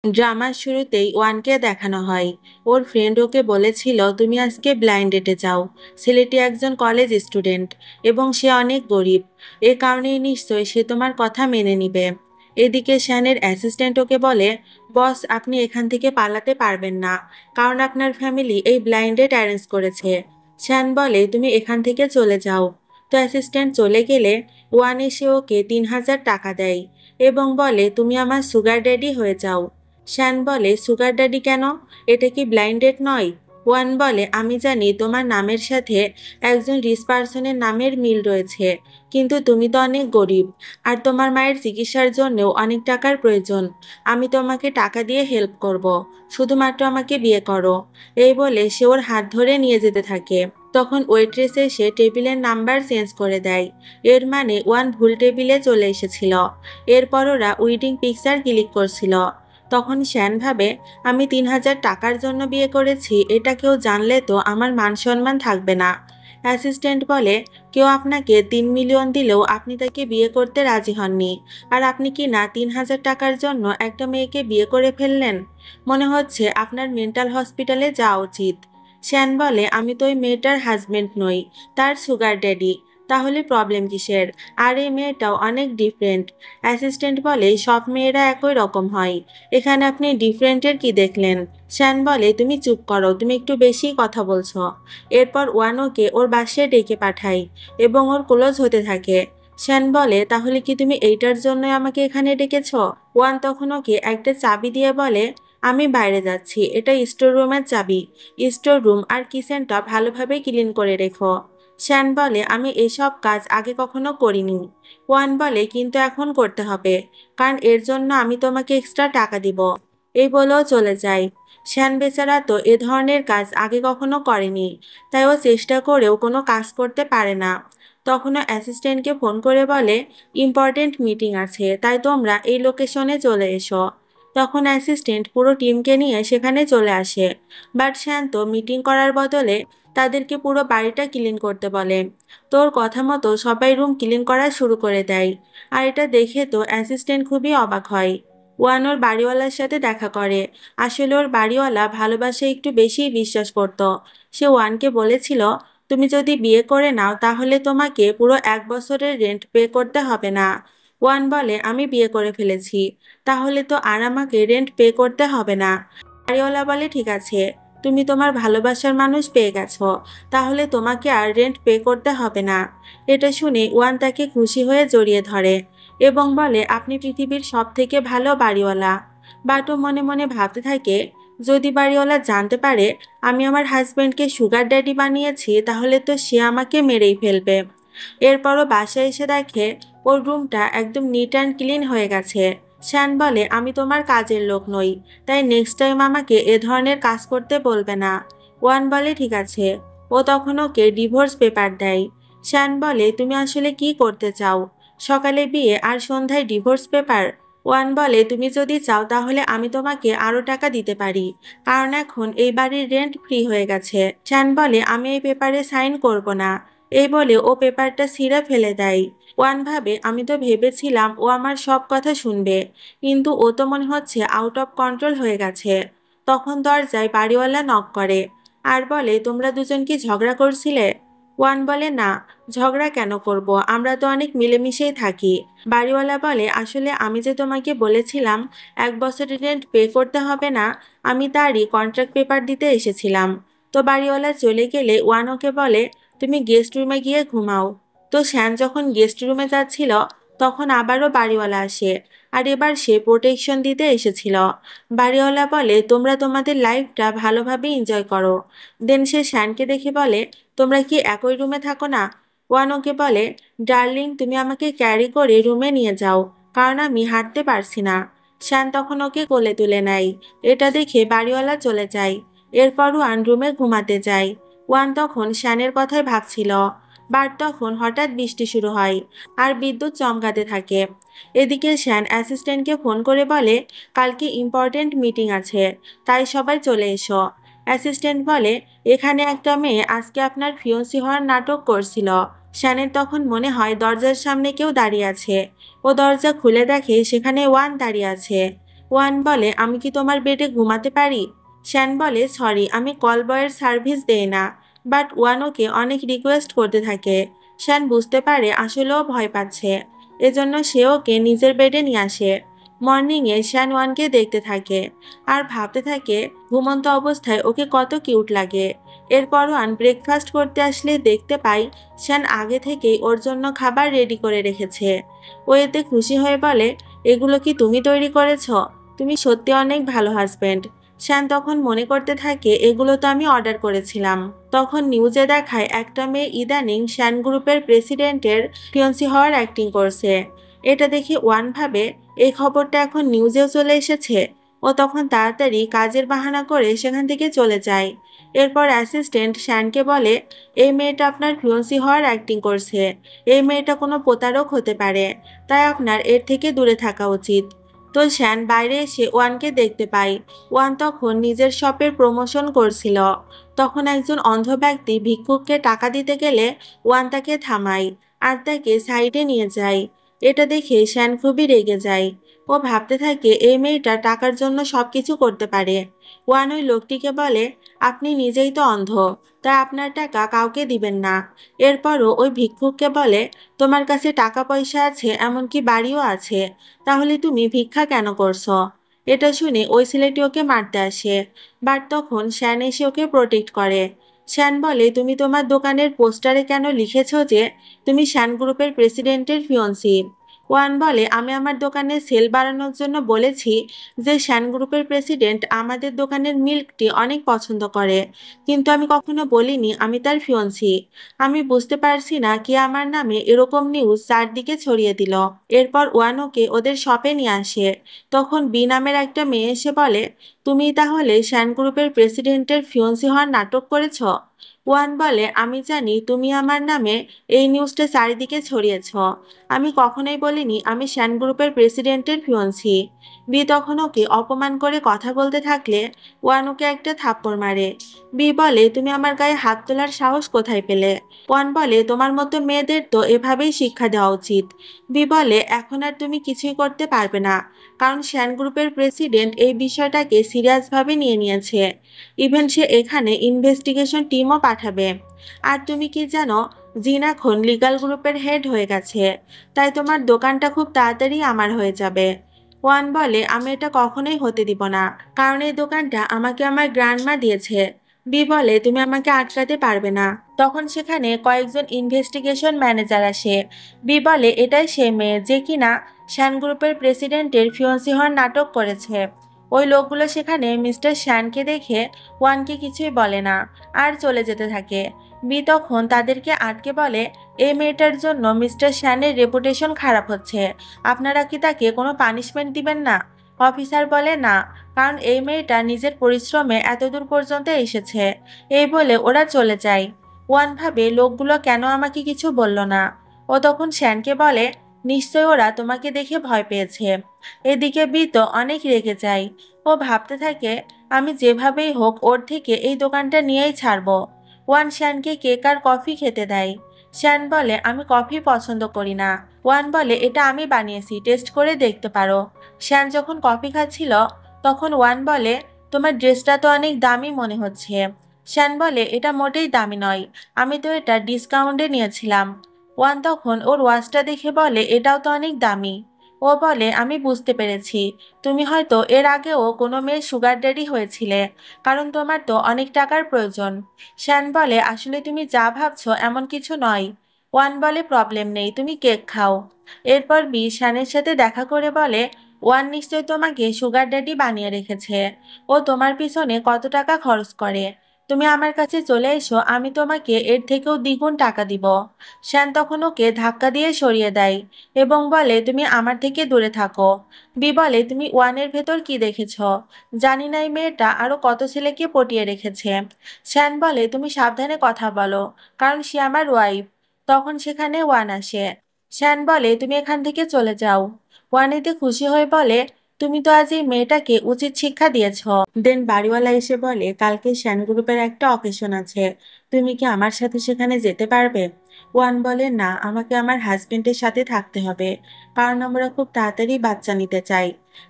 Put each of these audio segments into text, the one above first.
ড্রামার শুরুতেই ওয়ানকে দেখানো হয়। ওর ফ্রেন্ড ওকে বলেছিল তুমি আজকে ব্লাইন্ড ডেটে যাও। ছেলেটি একজন কলেজ স্টুডেন্ট এবং সে অনেক গরিব। এ কারণেই নিশ্চয় সে তোমার কথা মেনে নিবে। এদিকে শ্যানের অ্যাসিস্ট্যান্ট ওকে বলে, বস আপনি এখান থেকে পালাতে পারবেন না, কারণ আপনার ফ্যামিলি এই ব্লাইন্ড ডেট অ্যারেঞ্জ করেছে। শ্যান বলে তুমি এখান থেকে চলে যাও। তো অ্যাসিস্ট্যান্ট চলে গেলে ওয়ান এসে ওকে 3,000 টাকা দেয় এবং বলে তুমি আমার সুগার ড্যাডি হয়ে যাও। শ্যান বলে সুগার ড্যাডি কেন? এটা কি ব্লাইন্ড ডেট নয়? ওয়ান বলে আমি জানি তোমার নামের সাথে একজন রিচ পার্সনের নামের মিল রয়েছে, কিন্তু তুমি তো অনেক গরিব আর তোমার মায়ের চিকিৎসার জন্যও অনেক টাকার প্রয়োজন। আমি তোমাকে টাকা দিয়ে হেল্প করব, শুধুমাত্র আমাকে বিয়ে করো। এই বলে সে ওর হাত ধরে নিয়ে যেতে থাকে। তখন ওয়েট্রেস এসে টেবিলের নাম্বার চেঞ্জ করে দেয়। এর মানে ওয়ান ভুল টেবিলে চলে এসেছিল। এরপর ওরা উইডিং পিকচার ক্লিক করছিল। তখন শ্যান ভাবে আমি 3,000 টাকার জন্য বিয়ে করেছি, এটা কেউ জানলে তো আমার মান সম্মান থাকবে না। অ্যাসিস্ট্যান্ট বলে কেউ আপনাকে 3 মিলিয়ন দিলেও আপনি তাকে বিয়ে করতে রাজি হননি, আর আপনি কি না 3,000 টাকার জন্য একটা মেয়েকে বিয়ে করে ফেললেন? মনে হচ্ছে আপনার মেন্টাল হসপিটালে যাওয়া উচিত। শ্যান বলে আমি তো ওই মেয়েটার হাজবেন্ড নই, তার সুগার ড্যাডি। তাহলে প্রবলেম কিসের? আর এই মেয়েটাও অনেক ডিফারেন্ট। অ্যাসিস্ট্যান্ট বলে সব মেয়েরা একই রকম হয়, এখানে আপনি ডিফারেন্টের কি দেখলেন? শ্যান বলে তুমি চুপ করো, তুমি একটু বেশি কথা বলছো। এরপর ওয়ানোকে ওর বাসায় ডেকে পাঠাই এবং ওর ক্লোজ হতে থাকে। শ্যান বলে তাহলে কি তুমি এইটার জন্য আমাকে এখানে ডেকেছ? ওয়ান তখন ওকে একটা চাবি দিয়ে বলে আমি বাইরে যাচ্ছি, এটা স্টোর রুমের চাবি। স্টোর রুম আর কিচেনটা ভালোভাবে ক্লিন করে রেখো। শ্যান বলে আমি এসব কাজ আগে কখনো করিনি। ওয়ান বলে কিন্তু এখন করতে হবে, কারণ এর জন্য আমি তোমাকে এক্সট্রা টাকা দিব। এই বলেও চলে যায়। শ্যান বেচারা তো এ ধরনের কাজ আগে কখনো করেনি, তাই ও চেষ্টা করেও কোনো কাজ করতে পারে না। তখনও অ্যাসিস্ট্যান্টকে ফোন করে বলে ইম্পর্টেন্ট মিটিং আছে, তাই তোমরা এই লোকেশনে চলে এসো। তখন অ্যাসিস্ট্যান্ট পুরো টিমকে নিয়ে সেখানে চলে আসে। বাট শ্যান তো মিটিং করার বদলে তাদেরকে পুরো বাড়িটা ক্লিন করতে বলে। তোর কথা মতো সবাই রুম ক্লিন করা শুরু করে দেয়। আর এটা দেখে তো অ্যাসিস্ট্যান্ট খুবই অবাক হয়। ওয়ান ওর বাড়িওয়ালার সাথে দেখা করে। আসলে ওর বাড়িওয়ালা ভালোবাসায় একটু বেশিই বিশ্বাস করত। সে ওয়ানকে বলেছিল তুমি যদি বিয়ে করে নাও তাহলে তোমাকে পুরো 1 বছরের রেন্ট পে করতে হবে না। ওয়ান বলে আমি বিয়ে করে ফেলেছি, তাহলে তো আর আমাকে রেন্ট পে করতে হবে না। বাড়িওয়ালা বলে ঠিক আছে, তুমি তোমার ভালোবাসার মানুষ পেয়ে গেছো, তাহলে তোমাকে আর রেন্ট পে করতে হবে না। এটা শুনে ওয়ান তাকে খুশি হয়ে জড়িয়ে ধরে এবং বলে আপনি পৃথিবীর সব থেকে ভালো বাড়িওয়ালা। বাটু মনে মনে ভাবতে থাকে যদি বাড়িওয়ালা জানতে পারে আমি আমার হাজবেন্ডকে সুগার ড্যাডি বানিয়েছি তাহলে তো সে আমাকে মেরেই ফেলবে। এরপরও বাসায় এসে দেখে ওর রুমটা একদম নিট অ্যান্ড ক্লিন হয়ে গেছে। শ্যান বলে আমি তোমার কাজের লোক নই, তাই নেক্সট টাইম আমাকে এ ধরনের কাজ করতে বলবে না। ওয়ান বলে ঠিক আছে। ও তখন ওকে ডিভোর্স পেপার দেয়। শ্যান বলে তুমি আসলে কি করতে চাও? সকালে বিয়ে আর সন্ধ্যায় ডিভোর্স পেপার? ওয়ান বলে তুমি যদি চাও তাহলে আমি তোমাকে আরো টাকা দিতে পারি, কারণ এখন এই বাড়ির রেন্ট ফ্রি হয়ে গেছে। শ্যান বলে আমি এই পেপারে সাইন করব না। এই বলে ও পেপারটা ছিঁড়ে ফেলে দেয়। ওয়ান ভাবে আমি তো ভেবেছিলাম ও আমার সব কথা শুনবে, কিন্তু ও তো মনে হচ্ছে আউট অফ কন্ট্রোল হয়ে গেছে। তখন দরজায় বাড়িওয়ালা নক করে আর বলে তোমরা দুজন কি ঝগড়া করছিলে? ওয়ান বলে না, ঝগড়া কেন করব, আমরা তো অনেক মিলেমিশেই থাকি। বাড়িওয়ালা বলে আসলে আমি যে তোমাকে বলেছিলাম 1 বছরের রেন্ট পে করতে হবে না, আমি তারই কন্ট্রাক্ট পেপার দিতে এসেছিলাম। তো বাড়িওয়ালা চলে গেলে ওয়ান ওকে বলে তুমি গেস্ট রুমে গিয়ে ঘুমাও। তো শ্যান যখন গেস্ট রুমে যাচ্ছিল তখন আবারও বাড়িওয়ালা আসে, আর এবার সে প্রোটেকশন দিতে এসেছিল। বাড়িওয়ালা বলে তোমরা তোমাদের লাইফটা ভালোভাবে এনজয় করো। দেন সে শ্যানকে দেখে বলে তোমরা কি একই রুমে থাকো না? ওয়ান ওকে বলে ডার্লিং তুমি আমাকে ক্যারি করে রুমে নিয়ে যাও, কারণ আমি হাঁটতে পারছি না। শ্যান তখন ওকে কোলে তুলে নেয়। এটা দেখে বাড়িওয়ালা চলে যায়। এরপর ওয়ান রুমে ঘুমাতে যায়। ওয়ান তখন শ্যানের কথাই ভাবছিল। বাট তখন হঠাৎ বৃষ্টি শুরু হয় আর বিদ্যুৎ চমকাতে থাকে। এদিকে শ্যান অ্যাসিস্ট্যান্টকে ফোন করে বলে কালকে ইম্পর্টেন্ট মিটিং আছে, তাই সবাই চলে এসো। অ্যাসিস্ট্যান্ট বলে এখানে একটা মেয়ে আজকে আপনার ফিয়ন্সি হওয়ার নাটক করছিল। শ্যানের তখন মনে হয় দরজার সামনে কেউ দাঁড়িয়ে আছে। ও দরজা খুলে দেখে সেখানে ওয়ান দাঁড়িয়ে আছে। ওয়ান বলে, আমি কি তোমার বেডে ঘুমাতে পারি? শ্যান বলে, সরি, আমি কল বয়ের সার্ভিস দেই না। বাট ওয়ান ওকে অনেক রিকোয়েস্ট করতে থাকে। শ্যান বুঝতে পারে আসলেও ভয় পাচ্ছে, এজন্য সে ওকে নিজের বেডে নিয়ে আসে। মর্নিংয়ে শ্যান ওয়ানকে দেখতে থাকে আর ভাবতে থাকে ঘুমন্ত অবস্থায় ওকে কত কিউট লাগে। এরপর ওয়ান ব্রেকফাস্ট করতে আসলে দেখতে পাই শ্যান আগে থেকেই ওর জন্য খাবার রেডি করে রেখেছে। ও এতে খুশি হয়ে বলে, এগুলো কি তুমি তৈরি করেছো? তুমি সত্যি অনেক ভালো হাজবেন্ড। শ্যান তখন মনে করতে থাকে এগুলো তো আমি অর্ডার করেছিলাম। তখন নিউজে দেখায় একটা মেয়ে ইদানিং শ্যান গ্রুপের প্রেসিডেন্টের ফিয়ন্সি হওয়ার অ্যাক্টিং করছে। এটা দেখে ওয়ান ভাবে এই খবরটা এখন নিউজেও চলে এসেছে। ও তখন তাড়াতাড়ি কাজের বাহানা করে সেখান থেকে চলে যায়। এরপর অ্যাসিস্ট্যান্ট শ্যানকে বলে, এই মেয়েটা আপনার ফিয়ন্সি হওয়ার অ্যাক্টিং করছে। এই মেয়েটা কোনো প্রতারক হতে পারে, তাই আপনার এর থেকে দূরে থাকা উচিত। তো শ্যান বাইরে এসে ওয়ানকে দেখতে পায়। ওয়ান তখন নিজের শপের প্রমোশন করছিল। তখন একজন অন্ধ ব্যক্তি ভিক্ষুককে টাকা দিতে গেলে ওয়ান তাকে থামায় আর তাকে সাইডে নিয়ে যায়। এটা দেখে শ্যান খুবই রেগে যায়। ও ভাবতে থাকে এই মেয়েটা টাকার জন্য সবকিছু করতে পারে। ওয়ান ওই লোকটিকে বলে, আপনি নিজেই তো অন্ধ, তাই আপনার টাকা কাউকে দিবেন না। এরপরও ওই ভিক্ষুককে বলে, তোমার কাছে টাকা পয়সা আছে, এমনকি বাড়িও আছে, তাহলে তুমি ভিক্ষা কেন করছো? এটা শুনে ওই ছেলেটি ওকে মারতে আসে। বাট তখন শ্যান এসে ওকে প্রোটেক্ট করে। শ্যান বলে, তুমি তোমার দোকানের পোস্টারে কেন লিখেছো যে তুমি শ্যান গ্রুপের প্রেসিডেন্টের ফিয়ন্সি? ওয়ান বলে, আমি আমার দোকানে সেল বাড়ানোর জন্য বলেছি যে শ্যান গ্রুপের প্রেসিডেন্ট আমাদের দোকানের মিল্ক টি অনেক পছন্দ করে, কিন্তু আমি কখনো বলিনি আমি তার ফিয়ন্সি। আমি বুঝতে পারছি না কে আমার নামে এরকম নিউজ চারদিকে ছড়িয়ে দিল। এরপর ওয়ান ওকে ওদের শপে নিয়ে আসে। তখন বি নামের একটা মেয়ে এসে বলে, তুমি তাহলে শ্যান গ্রুপের প্রেসিডেন্টের ফিয়ন্সি হওয়ার নাটক করেছ? ওয়ান বলে, আমি জানি তুমি আমার নামে এই নিউজটা চারিদিকে ছড়িয়েছ। আমি কখনোই বলিনি আমি শ্যান গ্রুপের প্রেসিডেন্টের ফিয়ন্সি। বি তখন ওকে অপমান করে কথা বলতে থাকলে ওয়ান ওকে একটা থাপ্পড় মারে। বি বলে, তুমি আমার গায়ে হাত তোলার সাহস কোথায় পেলে? ওয়ান বলে, তোমার মতো মেয়েদের তো এভাবেই শিক্ষা দেওয়া উচিত। বি বলে, এখন আর তুমি কিছুই করতে পারবে না, কারণ শ্যান গ্রুপের প্রেসিডেন্ট এই বিষয়টাকে সিরিয়াসভাবে নিয়ে নিয়েছে। ইভেন সে এখানে ইনভেস্টিগেশন টিমও পাঠাবে। আর তুমি কি জানো, জিন এখন লিগ্যাল গ্রুপের হেড হয়ে গেছে, তাই তোমার দোকানটা খুব তাড়াতাড়ি আমার হয়ে যাবে। ওয়ান বলে, আমি এটা কখনোই হতে দিব না, কারণ এই দোকানটা আমাকে আমার গ্র্যান্ডমা দিয়েছে। বি বলে, তুমি আমাকে আটকাতে পারবে না। তখন সেখানে কয়েকজন ইনভেস্টিগেশন ম্যানেজার আসে। বি বলে, এটাই সে মেয়ে যে কিনা শ্যান গ্রুপের প্রেসিডেন্টের ফিয়ন্সি হওয়ার নাটক করেছে। ওই লোকগুলো সেখানে মিস্টার শ্যানকে দেখে ওয়ানকে কিছুই বলে না আর চলে যেতে থাকে। বি তখন তাদেরকে আটকে বলে, এই মেয়েটার জন্য মিস্টার শ্যানের রেপুটেশন খারাপ হচ্ছে, আপনারা কি তাকে কোনো পানিশমেন্ট দিবেন না? অফিসার বলে, না, কারণ এই মেয়েটা নিজের পরিশ্রমে এতদূর পর্যন্ত এসেছে। এই বলে ওরা চলে যায়। ওয়ান ভাবে লোকগুলো কেন আমাকে কিছু বলল না। ও তখন শ্যানকে বলে, নিশ্চয় ওরা তোমাকে দেখে ভয় পেয়েছে। এদিকে বি তো অনেক রেগে যায়। ও ভাবতে থাকে, আমি যেভাবেই হোক ওর থেকে এই দোকানটা নিয়েই ছাড়বো। ওয়ান শ্যানকে কেক আর কফি খেতে দেয়। শ্যান বলে, আমি কফি পছন্দ করি না। ওয়ান বলে, এটা আমি বানিয়েছি, টেস্ট করে দেখতে পারো। শ্যান যখন কফি খাচ্ছিল তখন ওয়ান বলে, তোমার ড্রেসটা তো অনেক দামি মনে হচ্ছে। শ্যান বলে, এটা মোটেই দামি নয়, আমি তো এটা ডিসকাউন্টে নিয়েছিলাম। ওয়ান তখন ওর ওয়াচটা দেখে বলে, এটাও তো অনেক দামি। ও বলে, আমি বুঝতে পেরেছি, তুমি হয়তো এর আগেও কোনো মেয়ের সুগার ড্যাডি হয়েছিলে, কারণ তোমার তো অনেক টাকার প্রয়োজন। শ্যান বলে, আসলে তুমি যা ভাবছো এমন কিছু নয়। ওয়ান বলে, প্রবলেম নেই, তুমি কেক খাও। এরপর বি শ্যানের সাথে দেখা করে বলে, ওয়ান নিশ্চয় তোমাকে সুগার ড্যাডি বানিয়ে রেখেছে। ও তোমার পিছনে কত টাকা খরচ করে। তুমি আমার কাছে চলে এসো, আমি তোমাকে এর থেকেও দ্বিগুণ টাকা দিব। শ্যান তখন ওকে ধাক্কা দিয়ে সরিয়ে দেয় এবং বলে, তুমি আমার থেকে দূরে থাকো। বি বলে, তুমি ওয়ানের ভেতর কি দেখেছ? জানি না এই মেয়েটা আরো কত ছেলেকে পটিয়ে রেখেছে। শ্যান বলে, তুমি সাবধানে কথা বলো, কারণ সে আমার ওয়াইফ। তখন সেখানে ওয়ান আসে। শ্যান বলে, তুমি এখান থেকে চলে যাও। ওয়ান এতে খুশি হয়ে বলে, তুমি তো আজ এই মেয়েটাকে উচিত শিক্ষা দিয়েছ। দেন বাড়িওয়ালা এসে বলে, কালকে শ্যান গ্রুপের একটা অকেশন আছে, তুমি কি আমার সাথে সেখানে যেতে পারবে? ওয়ান বলে, না, আমাকে আমার হাজবেন্ডের সাথে থাকতে হবে, কারণ আমরা খুব তাড়াতাড়ি বাচ্চা নিতে চাই।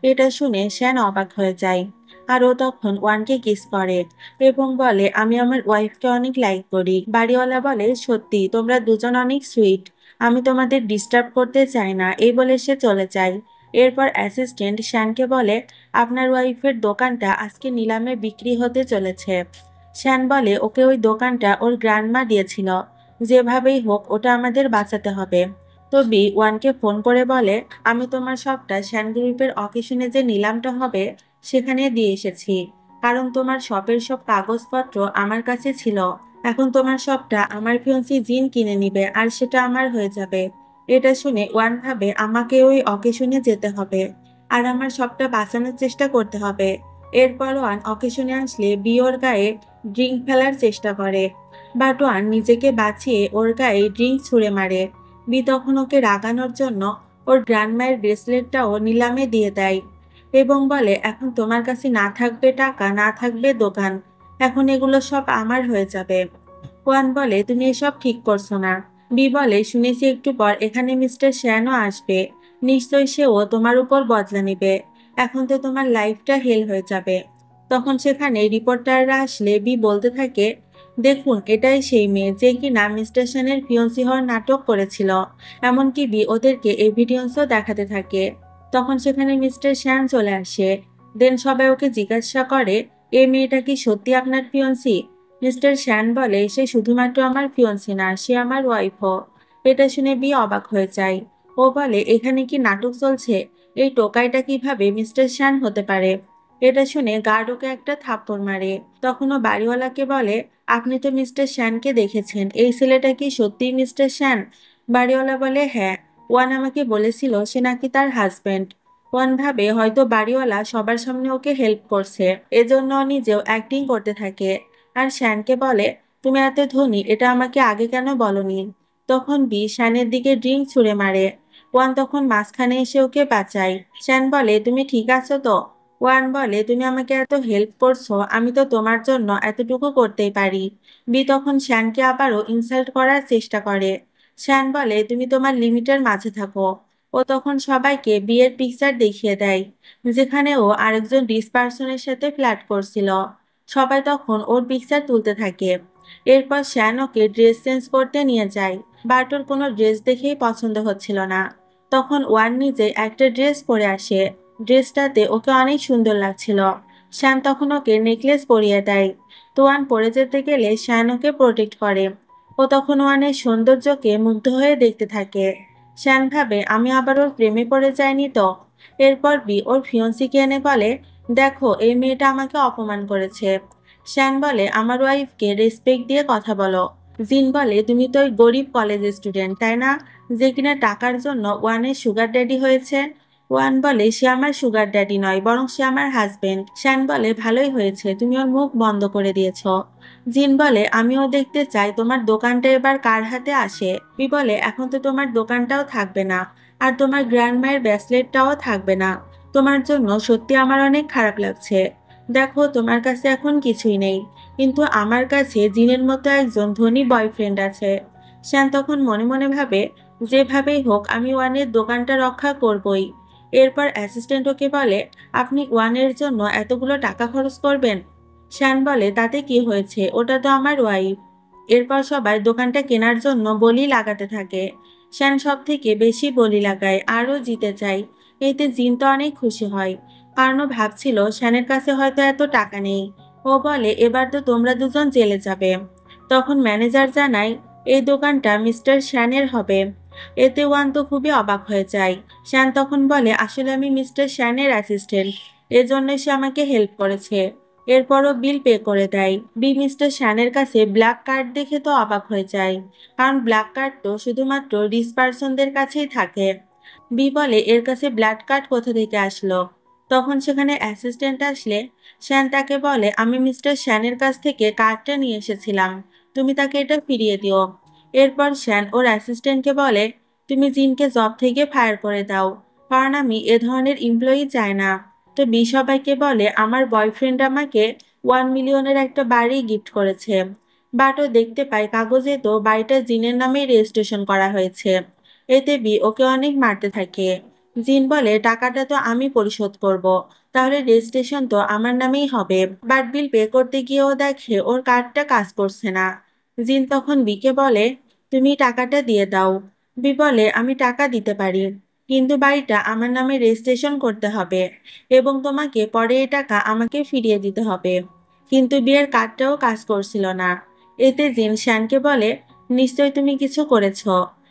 এটা শুনে শ্যান অবাক হয়ে যায়। আর ও তখন ওয়ানকে কিস করে এবং বলে, আমি আমার ওয়াইফকে অনেক লাইক করি। বাড়িওয়ালা বলে, সত্যি তোমরা দুজন অনেক সুইট, আমি তোমাদের ডিস্টার্ব করতে চাই না, এই বলে সে চলে যায়। এরপর অ্যাসিস্ট্যান্ট শ্যানকে বলে, আপনার ওয়াইফের দোকানটা আজকে নিলামে বিক্রি হতে চলেছে। শ্যান বলে, ওকে ওই দোকানটা ওর গ্র্যান্ডমা দিয়েছিল, যেভাবেই হোক ওটা আমাদের বাঁচাতে হবে। তো বি ওয়ানকে ফোন করে বলে, আমি তোমার সবটা শ্যান গ্রুপের অকেশনে যে নিলামটা হবে সেখানে দিয়ে এসেছি, কারণ তোমার শপের সব কাগজপত্র আমার কাছে ছিল। এখন তোমার সবটা আমার ফিয়ন্সি জিন কিনে নিবে আর সেটা আমার হয়ে যাবে। এটা শুনে ওয়ান ভাবে, আমাকে ওই অকেশনে যেতে হবে আর আমার সবটা বাঁচানোর চেষ্টা করতে হবে। এরপর ওয়ান অকেশনে আসলে বি ওর গায়ে ড্রিঙ্ক ফেলার চেষ্টা করে, বাট ওয়ান নিজেকে বাঁচিয়ে ওর গায়ে ড্রিঙ্ক ছুঁড়ে মারে। বি তখন ওকে রাগানোর জন্য ওর গ্র্যান্ডমায়ের ব্রেসলেটটাও নিলামে দিয়ে দেয় এবং বলে, এখন তোমার কাছে না থাকবে টাকা, না থাকবে দোকান, এখন এগুলো সব আমার হয়ে যাবে। ওয়ান বলে, তুমি এসব ঠিক করছো না। বি বলে, শুনেছি একটু পর এখানে মিস্টার শ্যানও আসবে, নিশ্চয়ই সেও তোমার উপর বদলা নিবে, এখন তো তোমার লাইফটা হেল হয়ে যাবে। তখন সেখানে রিপোর্টাররা আসলে বি বলতে থাকে, দেখুন এটাই সেই মেয়ে যে কিনা মিস্টার শ্যানের ফিয়ন্সি হওয়ার নাটক করেছিল। এমনকি বি ওদেরকে এভিডেন্সও দেখাতে থাকে। তখন সেখানে মিস্টার শ্যান চলে আসে। দেন সবাই ওকে জিজ্ঞাসা করে, এই মেয়েটা কি সত্যি আপনার ফিয়ন্সি? মিস্টার শ্যান বলে, সে শুধুমাত্র আমার ফিয়ন্সি না, সে আমার ওয়াইফও। এটা শুনে বি অবাক হয়ে যায়। ও বলে, এখানে কি নাটক চলছে? এই টোকাইটা কিভাবে মিস্টার শ্যান হতে পারে? এটা শুনে গার্ড ওকে একটা থাপ্পড় মারে। তখন ও বাড়িওয়ালাকে বলে, আপনি তো মিস্টার শ্যানকে দেখেছেন, এই ছেলেটা কি সত্যিই মিস্টার শ্যান? বাড়িওয়ালা বলে, হ্যাঁ, ওয়ান আমাকে বলেছিল সে নাকি তার হাজবেন্ড। ওয়ান ভাবে হয়তো বাড়িওয়ালা সবার সামনে ওকে হেল্প করছে, এজন্য ও নিজেও অ্যাক্টিং করতে থাকে। আর শ্যানকে বলে, তুমি এত ধনী, এটা আমাকে আগে কেন বলনি? তখন বি শ্যানের দিকে ড্রিঙ্ক ছুঁড়ে মারে। ওয়ান তখন মাঝখানে এসে ওকে বাঁচায়। শ্যান বলে, তুমি ঠিক আছো তো? ওয়ান বলে, তুমি আমাকে এত হেল্প করছো, আমি তো তোমার জন্য এতটুকু করতেই পারি। বি তখন শ্যানকে আবারও ইনসাল্ট করার চেষ্টা করে। শ্যান বলে, তুমি তোমার লিমিটের মাঝে থাকো। ও তখন সবাইকে বিয়ের পিকচার দেখিয়ে দেয়, যেখানে ও আরেকজন রিচ পার্সনের সাথে ফ্ল্যাট করছিল। সবাই তখন ওর পিকচার তুলতে থাকে। এরপর শ্যান ওকে ড্রেস চেঞ্জ করতে নিয়ে যায়, বাট ওর কোনো ড্রেস দেখেই পছন্দ হচ্ছিল না। তখন ওয়ান নিজে একটা ড্রেস পরে আসে, ড্রেসটাতে ওকে অনেক সুন্দর লাগছিল। শ্যান তখন ওকে নেকলেস পরিয়ে দেয়। তো ওয়ান পরে যেতে গেলে শ্যান ওকে প্রোটেক্ট করে। ও তখন ওয়ানের সৌন্দর্যকে মুগ্ধ হয়ে দেখতে থাকে। শ্যান ভাবে, আমি আবার ওর প্রেমে পড়ে যাইনি তো। এরপর বি ওর ফিয়ন্সিকে এনে বলে, দেখো এই মেয়েটা আমাকে অপমান করেছে। শ্যান বলে, আমার ওয়াইফকে রেসপেক্ট দিয়ে কথা বলো। জিন বলে, তুমি তো ওই গরিব কলেজ স্টুডেন্ট তাই না, যে কিনা টাকার জন্য ওয়ানের সুগার ড্যাডি হয়েছে? ওয়ান বলে, সে আমার সুগার ড্যাডি নয়, বরং সে আমার হাজবেন্ড। শ্যান বলে, ভালোই হয়েছে তুমি ওর মুখ বন্ধ করে দিয়েছ। জিন বলে, আমিও দেখতে চাই তোমার দোকানটা এবার কার হাতে আসে। বি বলে, এখন তো তোমার দোকানটাও থাকবে না, আর তোমার গ্র্যান্ডমায়ের ব্রেসলেটটাও থাকবে না। তোমার জন্য সত্যি আমার অনেক খারাপ লাগছে। দেখো তোমার কাছে এখন কিছুই নেই, কিন্তু আমার কাছে জিনের মতো একজন ধনী বয়ফ্রেন্ড আছে। শ্যান তখন মনে মনে ভাবে, যেভাবেই হোক আমি ওয়ানের দোকানটা রক্ষা করবই। এরপর অ্যাসিস্ট্যান্ট ওকে বলে, আপনি ওয়ানের জন্য এতগুলো টাকা খরচ করবেন? শ্যান বলে, তাতে কি হয়েছে, ওটা তো আমার ওয়াইফ। এরপর সবাই দোকানটা কেনার জন্য বলি লাগাতে থাকে। শ্যান সব থেকে বেশি বলি লাগায়, আরও জিতে চায়। এতে জিন তো অনেক খুশি হয়, কারণ ও ভাবছিল শ্যানের কাছে হয়তো এত টাকা নেই। ও বলে, এবার তো তোমরা দুজন জেলে যাবে। তখন ম্যানেজার জানায়, এই দোকানটা মিস্টার শ্যানের হবে। এতে ওয়ান তো খুবই অবাক হয়ে যায়। শ্যান তখন বলে, আসলে আমি মিস্টার শ্যানের অ্যাসিস্ট্যান্ট, এজন্য সে আমাকে হেল্প করেছে। এরপরও বিল পে করে দেয়। বি মিস্টার শ্যানের কাছে ব্ল্যাক কার্ড দেখে তো অবাক হয়ে যায়, কারণ ব্ল্যাক কার্ড তো শুধুমাত্র রিচ পার্সনদের কাছেই থাকে। বি বলে, এর কাছে ব্ল্যাক কার্ড কোথা থেকে আসলো? তখন সেখানে অ্যাসিস্ট্যান্ট আসলে শ্যান তাকে বলে, আমি মিস্টার শ্যানের কাছ থেকে কার্ডটা নিয়ে এসেছিলাম, তুমি তাকে এটা ফিরিয়ে দিও। এরপর শ্যান ওর অ্যাসিস্ট্যান্টকে বলে, তুমি জিনকে জব থেকে ফায়ার করে দাও, কারণ আমি এ ধরনের এমপ্লয়ি চাই না। তো বি সবাইকে বলে, আমার বয়ফ্রেন্ড আমাকে 1 মিলিয়নের একটা বাড়ি গিফট করেছে, বাট ও দেখতে পায় কাগজে তো বাড়িটা জিনের নামেই রেজিস্ট্রেশন করা হয়েছে। এতে বি ওকে অনেক মারতে থাকে। জিন বলে টাকাটা তো আমি পরিশোধ করব, তাহলে রেজিস্ট্রেশন তো আমার নামেই হবে। বাট বিল পে করতে গিয়ে ও দেখে ওর কার্ডটা কাজ করছে না। জিন তখন বিকে বলে তুমি টাকাটা দিয়ে দাও। বি বলে আমি টাকা দিতে পারি, কিন্তু বাড়িটা আমার নামে রেজিস্ট্রেশন করতে হবে এবং তোমাকে পরে এই টাকা আমাকে ফিরিয়ে দিতে হবে। কিন্তু বিয়ের কার্ডটাও কাজ করছিল না। এতে জিন শ্যানকে বলে নিশ্চয় তুমি কিছু করেছ।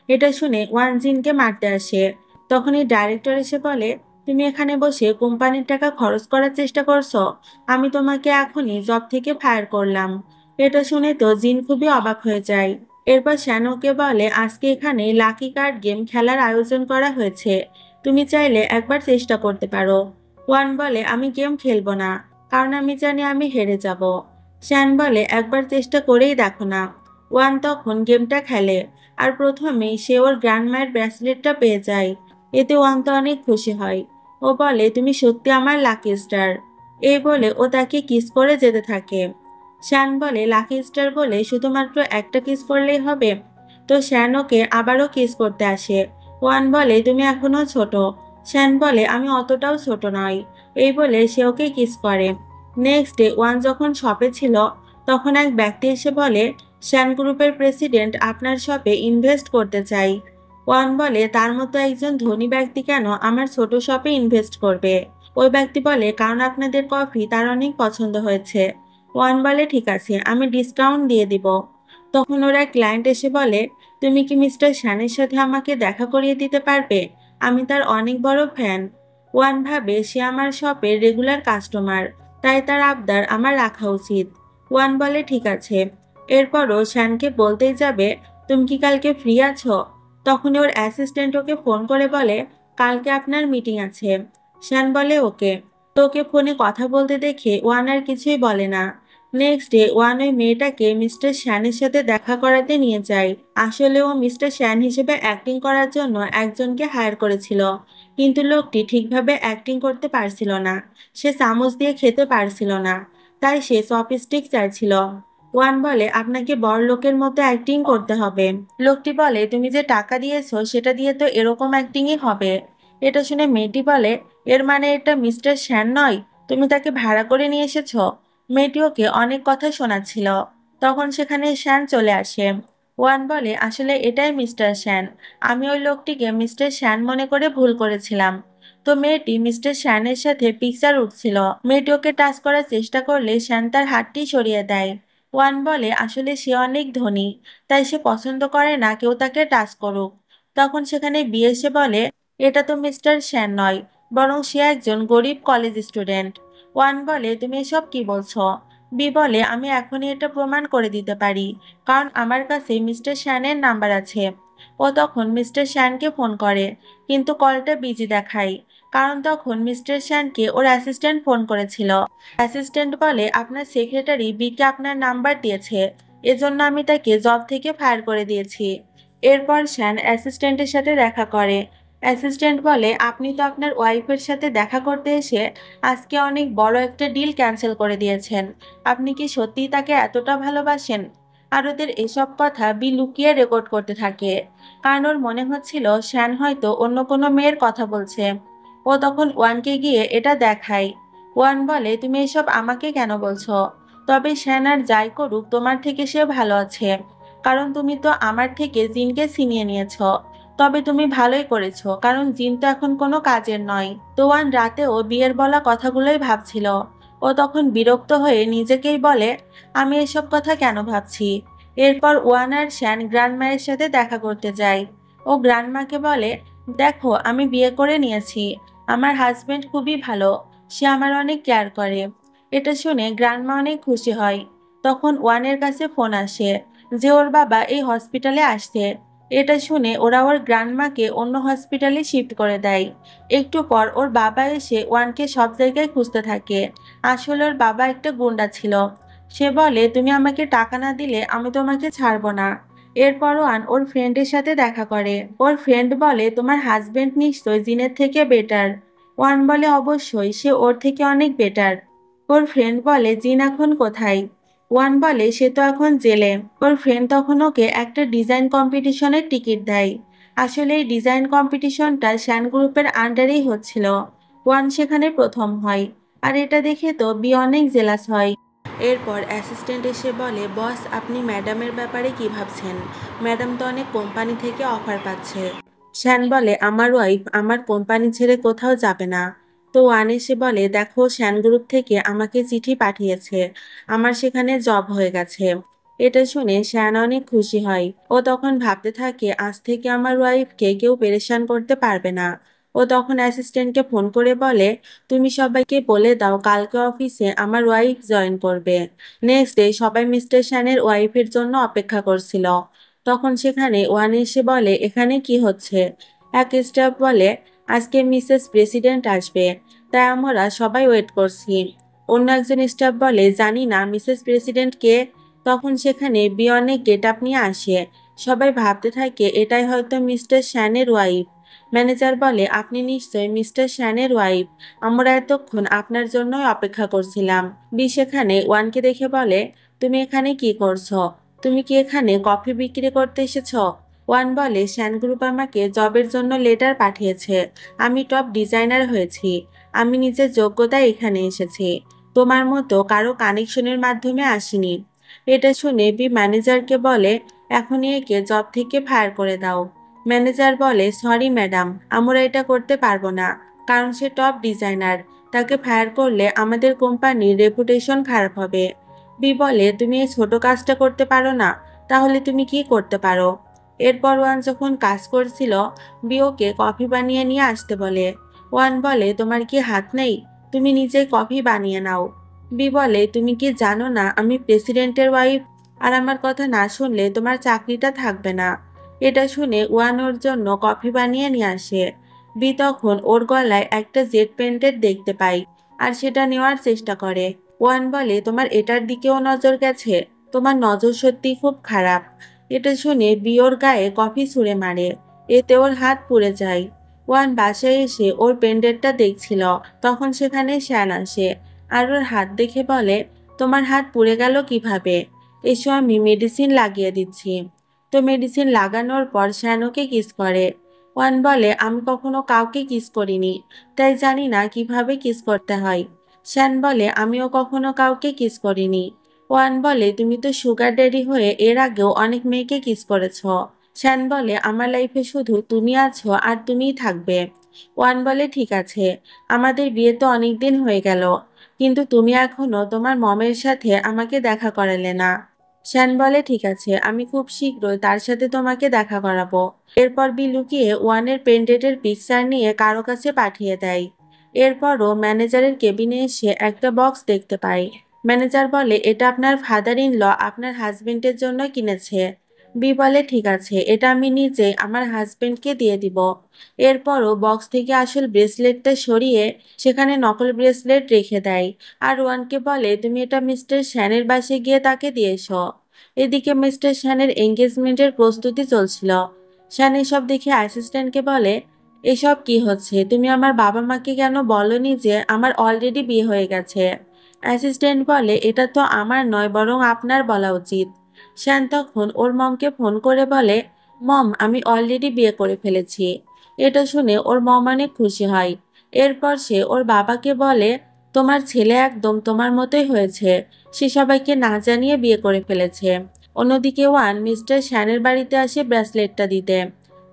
এটা শুনে ওয়ান জিনকে মারতে আসে। তখনই ডাইরেক্টর এসে বলে তুমি এখানে বসে কোম্পানির টাকা খরচ করার চেষ্টা করছো, আমি তোমাকে এখনই জব থেকে ফায়ার করলাম। এটা শুনে তো জিন খুবই অবাক হয়ে যায়। এরপর শ্যানোকে বলে আজকে এখানে লাকি কার্ড গেম খেলার আয়োজন করা হয়েছে, তুমি চাইলে একবার চেষ্টা করতে পারো। ওয়ান বলে আমি গেম খেলবো না, কারণ আমি জানি আমি হেরে যাব। শ্যান বলে একবার চেষ্টা করেই দেখো না। ওয়ান তখন গেমটা খেলে আর প্রথমেই সে ওর গ্র্যান্ডমায়ের ব্রেসলেটটা পেয়ে যায়। এতে ওয়ান তো অনেক খুশি হয়। ও বলে তুমি সত্যি আমার লাকি স্টার। এই বলে ও তাকে কিস করে যেতে থাকে। শ্যান বলে লাকি স্টার বলে শুধুমাত্র একটা কিস করলেই হবে? তো শ্যান ওকে আবারও কিস করতে আসে। ওয়ান বলে তুমি এখনো ছোট। শ্যান বলে আমি অতটাও ছোট নই। এই বলে সে ওকে কিস করে। নেক্সট ডে ওয়ান যখন শপে ছিল তখন এক ব্যক্তি এসে বলে শ্যান গ্রুপের প্রেসিডেন্ট আপনার শপে ইনভেস্ট করতে চাই। ওয়ান বলে তার মতো একজন ধনী ব্যক্তি কেন আমার ছোট শপে ইনভেস্ট করবে? ওই ব্যক্তি বলে কারণ আপনাদের কফি তার অনেক পছন্দ হয়েছে। ওয়ান বলে ঠিক আছে, আমি ডিসকাউন্ট দিয়ে দিব। তখন ওর এক ক্লায়েন্ট এসে বলে তুমি কি মিস্টার শ্যানের সাথে আমাকে দেখা করিয়ে দিতে পারবে? আমি তার অনেক বড় ফ্যান। ওয়ান ভাবে সে আমার শপের রেগুলার কাস্টমার, তাই তার আবদার আমার রাখা উচিত। ওয়ান বলে ঠিক আছে। এরপরও শ্যানকে বলতেই যাবে তুমি কি কালকে ফ্রি আছো? তখন ওর অ্যাসিস্ট্যান্ট ওকে ফোন করে বলে কালকে আপনার মিটিং আছে। শ্যান বলে ওকে। তো ওকে ফোনে কথা বলতে দেখে ওয়ান আর কিছুই বলে না। নেক্সট ডে ওয়ান ওই মেয়েটাকে মিস্টার শ্যানের সাথে দেখা করাতে নিয়ে যায়। আসলে ও মিস্টার শ্যান হিসেবে অ্যাক্টিং করার জন্য একজনকে হায়ার করেছিল, কিন্তু লোকটি ঠিকভাবে অ্যাক্টিং করতে পারছিল না। সে চামচ দিয়ে খেতে পারছিল না, তাই সে চপস্টিক চাইছিল। ওয়ান বলে আপনাকে বড় লোকের মতো অ্যাক্টিং করতে হবে। লোকটি বলে তুমি যে টাকা দিয়েছো সেটা দিয়ে তো এরকম অ্যাক্টিংই হবে। এটা শুনে মেয়েটি বলে এর মানে এটা মিস্টার শ্যান নয়, তুমি তাকে ভাড়া করে নিয়ে এসেছো। মেয়েটি ওকে অনেক কথা শোনাচ্ছিল। তখন সেখানে শ্যান চলে আসে। ওয়ান বলে আসলে এটাই মিস্টার শ্যান, আমি ওই লোকটিকে মিস্টার শ্যান মনে করে ভুল করেছিলাম। তো মেয়েটি মিস্টার শ্যানের সাথে পিকচার উঠছিল। মেয়েটি ওকে টাচ করার চেষ্টা করলে শ্যান তার হাতটি সরিয়ে দেয়। ওয়ান বলে আসলে সে অনেক ধনী, তাই সে পছন্দ করে না কেউ তাকে টাচ করুক। তখন সেখানে বি এসে বলে এটা তো মিস্টার শ্যান নয়, বরং সে একজন গরিব কলেজ স্টুডেন্ট। ওয়ান বলে তুমি এসব কি বলছো? বি বলে আমি এখনই এটা প্রমাণ করে দিতে পারি, কারণ আমার কাছে মিস্টার শ্যানের নাম্বার আছে। ও তখন মিস্টার শ্যানকে ফোন করে, কিন্তু কলটা বিজি দেখায়, কারণ তখন মিস্টার শ্যানকে ওর অ্যাসিস্ট্যান্ট ফোন করেছিল। অ্যাসিস্ট্যান্ট বলে আপনার সেক্রেটারি বিকে আপনার নাম্বার দিয়েছে, এজন্য আমি তাকে জব থেকে ফায়ার করে দিয়েছি। এরপর শ্যান অ্যাসিস্ট্যান্টের সাথে দেখা করে। অ্যাসিস্ট্যান্ট বলে আপনি তো আপনার ওয়াইফের সাথে দেখা করতে এসে আজকে অনেক বড় একটা ডিল ক্যান্সেল করে দিয়েছেন। আপনি কি সত্যিই তাকে এতটা ভালোবাসেন? আর ওদের এসব কথা বি লুকিয়ে রেকর্ড করতে থাকে, কারণ ওর মনে হচ্ছিল শ্যান হয়তো অন্য কোনো মেয়ের কথা বলছে। ও তখন ওয়ানকে গিয়ে এটা দেখায়। ওয়ান বলে তুমি এসব আমাকে কেন বলছো? তবে শ্যান আর যাই করুক তোমার থেকে সে ভালো আছে, কারণ তুমি তো আমার থেকে জিনকে ছিনিয়ে নিয়েছো। তবে তুমি ভালোই করেছো, কারণ জিন তো এখন কোনো কাজের নয়। তো ওয়ান রাতেও বিয়ের বলা কথাগুলোই ভাবছিল। ও তখন বিরক্ত হয়ে নিজেকেই বলে আমি এসব কথা কেন ভাবছি। এরপর ওয়ান আর শ্যান গ্র্যান্ডমায়ের সাথে দেখা করতে যায়। ও গ্র্যান্ডমাকে বলে দেখো আমি বিয়ে করে নিয়েছি, আমার হাজবেন্ড খুবই ভালো, সে আমার অনেক কেয়ার করে। এটা শুনে গ্র্যান্ডমা অনেক খুশি হয়। তখন ওয়ানের কাছে ফোন আসে যে ওর বাবা এই হসপিটালে আসছে। এটা শুনে ওরা ওর গ্র্যান্ডমাকে অন্য হসপিটালে শিফট করে দেয়। একটু পর ওর বাবা এসে ওয়ানকে সব জায়গায় খুঁজতে থাকে। আসলে ওর বাবা একটা গুন্ডা ছিল। সে বলে তুমি আমাকে টাকা না দিলে আমি তোমাকে ছাড়বো না। এরপর ওয়ান ওর ফ্রেন্ডের সাথে দেখা করে। ওর ফ্রেন্ড বলে তোমার হাজবেন্ড নিশ্চয় জিনের থেকে বেটার। ওয়ান বলে অবশ্যই, সে ওর থেকে অনেক বেটার। ওর ফ্রেন্ড বলে জিন এখন কোথায়? ওয়ান বলে সে তো এখন জেলে। ওর ফ্রেন্ড তখন ওকে একটা ডিজাইন কম্পিটিশনের টিকিট দেয়। আসলে এই ডিজাইন কম্পিটিশনটা শ্যান গ্রুপের আন্ডারেই হচ্ছিল। ওয়ান সেখানে প্রথম হয়। আর এটা দেখে তো বি অনেক জেলাস হয়। এরপর অ্যাসিস্ট্যান্ট এসে বলে, বস আপনি ম্যাডামের ব্যাপারে কি ভাবছেন? ম্যাডাম তো অনেক কোম্পানি থেকে অফার পাচ্ছে। শ্যান বলে, আমার ওয়াইফ আমার কোম্পানি ছেড়ে কোথাও যাবে না। তো ওয়ান এসে বলে, দেখো শ্যান গ্রুপ থেকে আমাকে চিঠি পাঠিয়েছে, আমার সেখানে জব হয়ে গেছে। এটা শুনে শ্যান অনেক খুশি হয়। ও তখন ভাবতে থাকে, আজ থেকে আমার ওয়াইফকে কেউ পেরেশান করতে পারবে না। ও তখন অ্যাসিস্ট্যান্টকে ফোন করে বলে, তুমি সবাইকে বলে দাও কালকে অফিসে আমার ওয়াইফ জয়েন করবে। নেক্সট ডে সবাই মিস্টার শ্যানের ওয়াইফের জন্য অপেক্ষা করছিল। তখন সেখানে ওয়ান এসে বলে, এখানে কি হচ্ছে? এক স্টাফ বলে, আজকে মিসেস প্রেসিডেন্ট আসবে, তাই আমরা সবাই ওয়েট করছি। অন্য একজন স্টাফ বলে, জানি না মিসেস প্রেসিডেন্ট কে। তখন সেখানে বি অনেক গেট আপ নিয়ে আসে। সবাই ভাবতে থাকে এটাই হয়তো মিস্টার শ্যানের ওয়াইফ। ম্যানেজার বলে, আপনি নিশ্চয়ই মিস্টার শ্যানের ওয়াইফ, আমরা এতক্ষণ আপনার জন্যই অপেক্ষা করছিলাম। বি সেখানে ওয়ানকে দেখে বলে, তুমি এখানে কি করছো? তুমি কি এখানে কফি বিক্রি করতে এসেছো? ওয়ান বলে, শ্যান গ্রুপ আমাকে জবের জন্য লেটার পাঠিয়েছে, আমি টপ ডিজাইনার হয়েছি, আমি নিজের যোগ্যতায় এখানে এসেছি, তোমার মতো কারো কানেকশনের মাধ্যমে আসিনি। এটা শুনে বি ম্যানেজারকে বলে, এখনই একে জব থেকে ফায়ার করে দাও। ম্যানেজার বলে, সরি ম্যাডাম, আমরা এটা করতে পারবো না, কারণ সে টপ ডিজাইনার, তাকে ফায়ার করলে আমাদের কোম্পানির রেপুটেশন খারাপ হবে। বি বলে, তুমি এই ছোট কাজটা করতে পারো না, তাহলে তুমি কি করতে পারো? এরপর ওয়ান যখন কাজ করছিল, বি ওকে কফি বানিয়ে নিয়ে আসতে বলে। ওয়ান বলে, তোমার কি হাত নেই? তুমি নিজে কফি বানিয়ে নাও। বি বলে, তুমি কি জানো না আমি প্রেসিডেন্টের ওয়াইফ, আর আমার কথা না শুনলে তোমার চাকরিটা থাকবে না। এটা শুনে ওয়ান ওর জন্য কফি বানিয়ে নিয়ে আসে। বি তখন ওর গলায় একটা জেট প্যান্টের দেখতে পায়, আর সেটা নেওয়ার চেষ্টা করে। ওয়ান বলে, তোমার এটার দিকেও নজর গেছে, তোমার নজর সত্যি খুব খারাপ। এটা শুনে বি ওর গায়ে কফি ছুঁড়ে মারে, এতে ওর হাত পুড়ে যায়। ওয়ান বাসায় এসে ওর পেন্ডেন্টটা দেখছিল, তখন সেখানে শ্যান আসে, আর ওর হাত দেখে বলে, তোমার হাত পুড়ে গেল কিভাবে? এসো আমি মেডিসিন লাগিয়ে দিচ্ছি। তো মেডিসিন লাগানোর পর শ্যান ওকে কিস করে। ওয়ান বলে, আমি কখনো কাউকে কিস করিনি, তাই জানি না কিভাবে কিস করতে হয়। শ্যান বলে, আমিও কখনো কাউকে কিস করিনি। ওয়ান বলে, তুমি তো সুগার ড্যাডি হয়ে এর আগেও অনেক মেয়েকে কিস করেছ। শ্যান বলে, আমার লাইফে শুধু তুমি আছো আর তুমিই থাকবে। ওয়ান বলে, ঠিক আছে, আমাদের বিয়ে তো অনেকদিন হয়ে গেল, কিন্তু তুমি এখনো তোমার মমের সাথে আমাকে দেখা করালে না। শ্যান বলে, ঠিক আছে, আমি খুব শীঘ্রই তার সাথে তোমাকে দেখা করাবো। এরপর বি লুকিয়ে ওয়ানের পেন্ডেন্টের পিকচার নিয়ে কারো কাছে পাঠিয়ে দেয়। এরপরও ম্যানেজারের কেবিনে এসে একটা বক্স দেখতে পায়। ম্যানেজার বলে, এটা আপনার ফাদার ইন ল আপনার হাজবেন্ডের জন্য কিনেছে। বি বলে, ঠিক আছে, এটা আমি নিজে আমার হাজবেন্ডকে দিয়ে দিব। এরপরও বক্স থেকে আসল ব্রেসলেটটা সরিয়ে সেখানে নকল ব্রেসলেট রেখে দেয়, আর ওয়ানকে বলে, তুমি এটা মিস্টার শ্যানের বাসায় গিয়ে তাকে দিয়ে এসো। এদিকে মিস্টার শ্যানের এঙ্গেজমেন্টের প্রস্তুতি চলছিল। শ্যান এসব দেখে অ্যাসিস্ট্যান্টকে বলে, এসব কি হচ্ছে? তুমি আমার বাবা মাকে কেন বলনি যে আমার অলরেডি বিয়ে হয়ে গেছে? অ্যাসিস্ট্যান্ট বলে, এটা তো আমার নয়, বরং আপনার বলা উচিত। শ্যান তখন ওর মমকে ফোন করে বলে, মম, আমি অলরেডি বিয়ে করে ফেলেছি। এটা শুনে ওর মম অনেক খুশি হয়। এরপর সে ওর বাবাকে বলে, তোমার ছেলে একদম তোমার মতোই হয়েছে, সে সবাইকে না জানিয়ে বিয়ে করে ফেলেছে। অন্যদিকে ওয়ান মিস্টার শ্যানের বাড়িতে আসে ব্রেসলেটটা দিতে।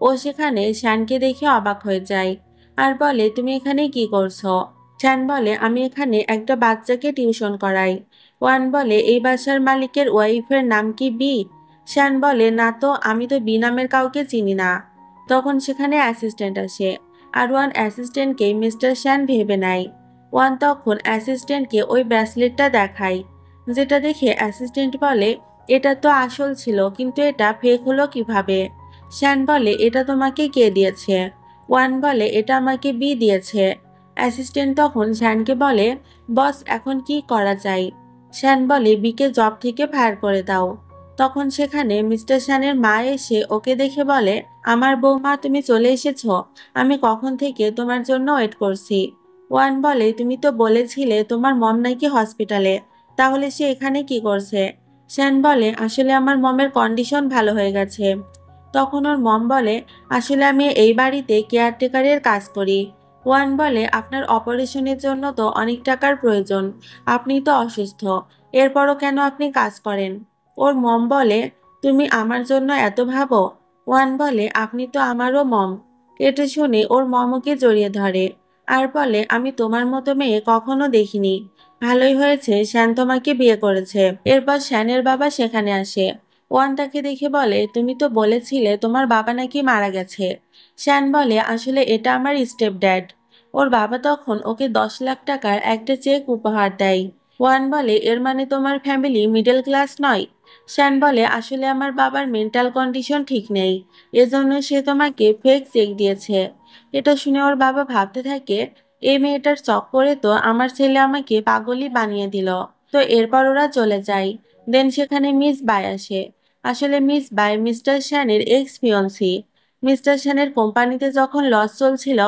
ও সেখানে শ্যানকে দেখে অবাক হয়ে যায়, আর বলে, তুমি এখানে কি করছো? শ্যান বলে, আমি এখানে একটা বাচ্চাকে টিউশন করাই। ওয়ান বলে, এই বাসার মালিকের ওয়াইফের নাম কি বি? শ্যান বলে, না তো, আমি তো বি নামের কাউকে চিনি না। তখন সেখানে অ্যাসিস্ট্যান্ট আসে, আর ওয়ান অ্যাসিস্ট্যান্টকে মিস্টার শ্যান ভেবে নেয়। ওয়ান তখন অ্যাসিস্ট্যান্টকে ওই ব্রেসলেটটা দেখায়, যেটা দেখে অ্যাসিস্ট্যান্ট বলে, এটা তো আসল ছিল, কিন্তু এটা ফেক হলো কিভাবে? শ্যান বলে, এটা তোমাকে কে দিয়েছে? ওয়ান বলে, এটা আমাকে বি দিয়েছে। অ্যাসিস্ট্যান্ট তখন শ্যানকে বলে, বস এখন কি করা যায়? শ্যান বলে, বিকে জব থেকে ফায়ার করে দাও। তখন সেখানে মিস্টার শ্যানের মা এসে ওকে দেখে বলে, আমার বৌমা, তুমি চলে এসেছো, আমি কখন থেকে তোমার জন্য ওয়েট করছি। ওয়ান বলে, তুমি তো বলেছিলে তোমার মম নাকি হসপিটালে, তাহলে সে এখানে কি করছে? শ্যান বলে, আসলে আমার মমের কন্ডিশন ভালো হয়ে গেছে। তখন ওর মম বলে, আসলে আমি এই বাড়িতে কেয়ারটেকারের কাজ করি। ওয়ান বলে, আপনার অপারেশনের জন্য তো অনেক টাকার প্রয়োজন, আপনি তো অসুস্থ, এরপরও কেন আপনি কাজ করেন? ওর মম বলে, তুমি আমার জন্য এত ভাবো? ওয়ান বলে, আপনি তো আমারও মম। এটা শুনে ওর মম ওকে জড়িয়ে ধরে আর বলে, আমি তোমার মতো মেয়ে কখনো দেখিনি। ভালোই হয়েছে শ্যান তোমাকে বিয়ে করেছে। এরপর শ্যানের বাবা সেখানে আসে। ওয়ান তাকে দেখে বলে, তুমি তো বলেছিলে তোমার বাবা নাকি মারা গেছে। শ্যান বলে, আসলে এটা আমার স্টেপ ড্যাড। ওর বাবা তখন ওকে 10 লাখ টাকার একটা চেক উপহার দেয়। ওয়ান বলে, এর মানে তোমার ফ্যামিলি মিডল ক্লাস নয়? শ্যান বলে, আসলে আমার বাবার মেন্টাল কন্ডিশন ঠিক নেই, এজন্য সে তোমাকে ফেক চেক দিয়েছে। এটা শুনে ওর বাবা ভাবতে থাকে, এই মেয়েটার চক্করে তো আমার ছেলে আমাকে পাগলই বানিয়ে দিল। তো এরপর ওরা চলে যায়। দেন সেখানে মিস বাই আসে। আসলে মিস বাই মিস্টার শ্যানের এক্স ফিয়ন্সি। মিস্টার শ্যানের কোম্পানিতে যখন লস চলছিল,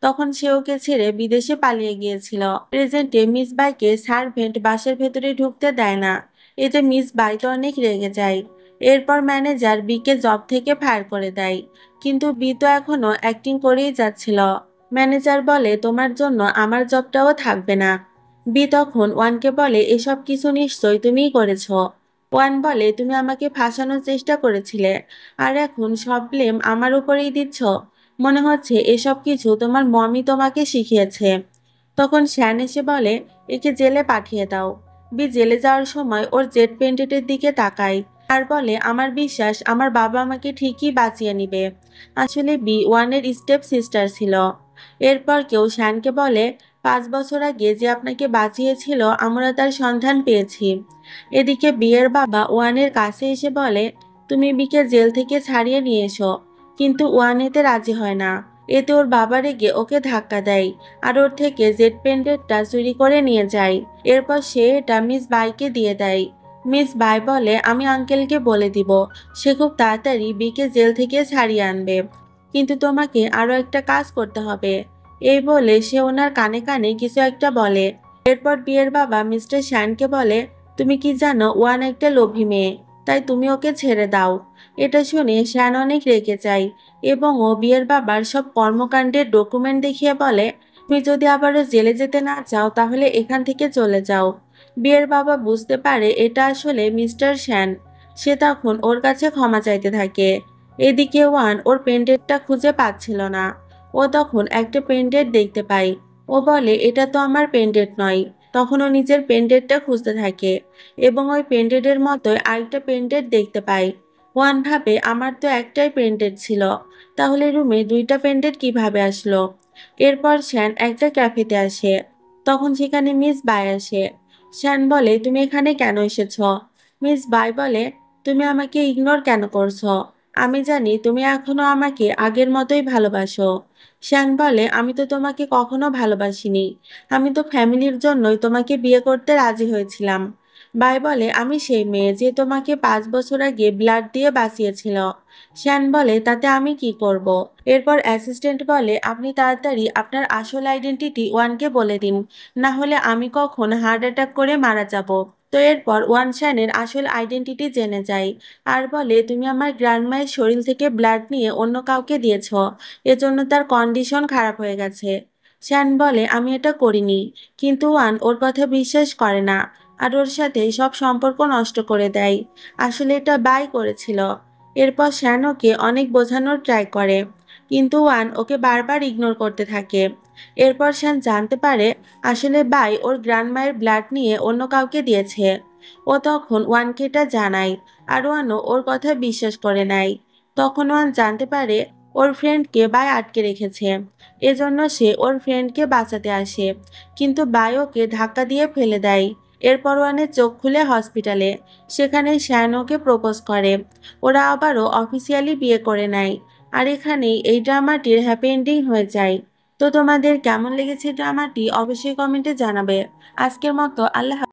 তখন সে ওকে ছেড়ে বিদেশে পালিয়ে গিয়েছিল। প্রেজেন্টে মিস বাইকে সার্ভেন্ট বাসের ভেতরে ঢুকতে দেয় না। এতে মিস বাই তো অনেক রেগে যায়। এরপর ম্যানেজার বিকে জব থেকে ফায়ার করে দেয়। কিন্তু বি তো এখনো অ্যাক্টিং করেই যাচ্ছিল। ম্যানেজার বলে, তোমার জন্য আমার জবটাও থাকবে না। বি তখন ওয়ানকে বলে, এসব কিছু নিশ্চয়ই তুমিই করেছ। ওয়ান বলে, তুমি আমাকে ফাঁসানোর চেষ্টা করেছিলে, আর এখন সব ব্লেম আমার উপরেই দিচ্ছ। মনে হচ্ছে এসব কিছু তোমার মমই তোমাকে শিখিয়েছে। তখন শ্যান এসে বলে, একে জেলে পাঠিয়ে দাও। বি জেলে যাওয়ার সময় ওর জেট পেন্টেটের দিকে তাকায় আর বলে, আমার বিশ্বাস আমার বাবা আমাকে ঠিকই বাঁচিয়ে নিবে। আসলে বি ওয়ানের স্টেপ সিস্টার ছিল। এরপর কেউ শ্যানকে বলে, 5 বছর আগে যে আপনাকে বাঁচিয়েছিল আমরা তার সন্ধান পেয়েছি। এদিকে বিয়ের বাবা ওয়ানের কাছে এসে বলে, তুমি বিকে জেল থেকে ছাড়িয়ে নিয়ে এসো। কিন্তু ওয়ান এতে রাজি হয় না। এতে ওর বাবা রেগে ওকে ধাক্কা দেয় আর ওর থেকে জেট পেন্ডেন্টটা চুরি করে নিয়ে যায়। এরপর সে এটা মিস বাইকে দিয়ে দেয়। মিস বাই বলে, আমি আঙ্কেলকে বলে দিব, সে খুব তাড়াতাড়ি বিকে জেল থেকে ছাড়িয়ে আনবে। কিন্তু তোমাকে আরো একটা কাজ করতে হবে। এই বলে সে ওনার কানে কানে কিছু একটা বলে। এরপর বিয়ের বাবা মিস্টার শ্যানকে বলে, তুমি কি জানো ওয়ান একটা লোভী মেয়ে, তাই তুমি ওকে ছেড়ে দাও। এটা শুনে শ্যান অনেক রেগে যায় এবং ও বিয়ের বাবার সব কর্মকাণ্ডের ডকুমেন্ট দেখিয়ে বলে, তুমি যদি আবারও জেলে যেতে না চাও তাহলে এখান থেকে চলে যাও। বিয়ের বাবা বুঝতে পারে এটা আসলে মিস্টার শ্যান। সে তখন ওর কাছে ক্ষমা চাইতে থাকে। এদিকে ওয়ান ওর পেন্ডেন্টটা খুঁজে পাচ্ছিল না। ও তখন একটা পেন্ডেন্ট দেখতে পায়। ও বলে, এটা তো আমার পেন্ডেন্ট নয়। তখন ও নিজের পেন্ডেন্টটা খুঁজতে থাকে এবং ওই পেন্ডেন্টের মতোই আরেকটা পেন্ডেন্ট দেখতে পায়। ওয়ান ভাবে, আমার তো একটাই পেন্ডেন্ট ছিল, তাহলে রুমে দুইটা পেন্ডেন্ট কিভাবে আসলো? এরপর শ্যান একটা ক্যাফেতে আসে। তখন সেখানে মিস বাই আসে। শ্যান বলে, তুমি এখানে কেন এসেছ? মিস বাই বলে, তুমি আমাকে ইগনোর কেন করছো? আমি জানি তুমি এখনো আমাকে আগের মতোই ভালোবাসো। শ্যান বলে, আমি তো তোমাকে কখনো ভালোবাসিনি। আমি তো ফ্যামিলির জন্যই তোমাকে বিয়ে করতে রাজি হয়েছিলাম। বাই বলে, আমি সেই মেয়ে যে তোমাকে 5 বছর আগে ব্লাড দিয়ে বাঁচিয়েছিল। শ্যান বলে, তাতে আমি কি করব? এরপর অ্যাসিস্ট্যান্ট বলে, আপনি তাড়াতাড়ি আপনার আসল আইডেন্টিটি ওয়ানকে বলে দিন, না হলে আমি কখন হার্ট অ্যাটাক করে মারা যাব। তো এরপর ওয়ান শ্যানের আসল আইডেন্টিটি জেনে যায় আর বলে, তুমি আমার গ্র্যান্ডমায়ের শরীর থেকে ব্লাড নিয়ে অন্য কাউকে দিয়েছ, এজন্য তার কন্ডিশন খারাপ হয়ে গেছে। শ্যান বলে, আমি এটা করিনি। কিন্তু ওয়ান ওর কথা বিশ্বাস করে না আর ওর সাথে সব সম্পর্ক নষ্ট করে দেয়। আসলে এটা বাই করেছিল। এরপর শ্যান ওকে অনেক বোঝানোর ট্রাই করে, কিন্তু ওয়ান ওকে বারবার ইগনোর করতে থাকে। এরপর শ্যান জানতে পারে আসলে বাই ওর গ্র্যান্ডমায়ের ব্লাড নিয়ে অন্য কাউকে দিয়েছে। ও তখন ওয়ানকে এটা জানায় আর ওয়ানও ওর কথা বিশ্বাস করে নেয়। তখন ওয়ান জানতে পারে ওর ফ্রেন্ডকে বাই আটকে রেখেছে, এজন্য সে ওর ফ্রেন্ডকে বাঁচাতে আসে, কিন্তু বাই ওকে ধাক্কা দিয়ে ফেলে দেয়। এরপর ওয়ানের চোখ খুলে হসপিটালে। সেখানে শ্যান ওকে প্রপোজ করে। ওরা আবারও অফিসিয়ালি বিয়ে করে নেয়। আর এখানেই এই ড্রামাটির হ্যাপি এন্ডিং হয়ে যায়। তো তোমাদের কেমন লেগেছে ড্রামাটি অবশ্যই কমেন্টে জানাবে। আজকের মতো আল্লাহ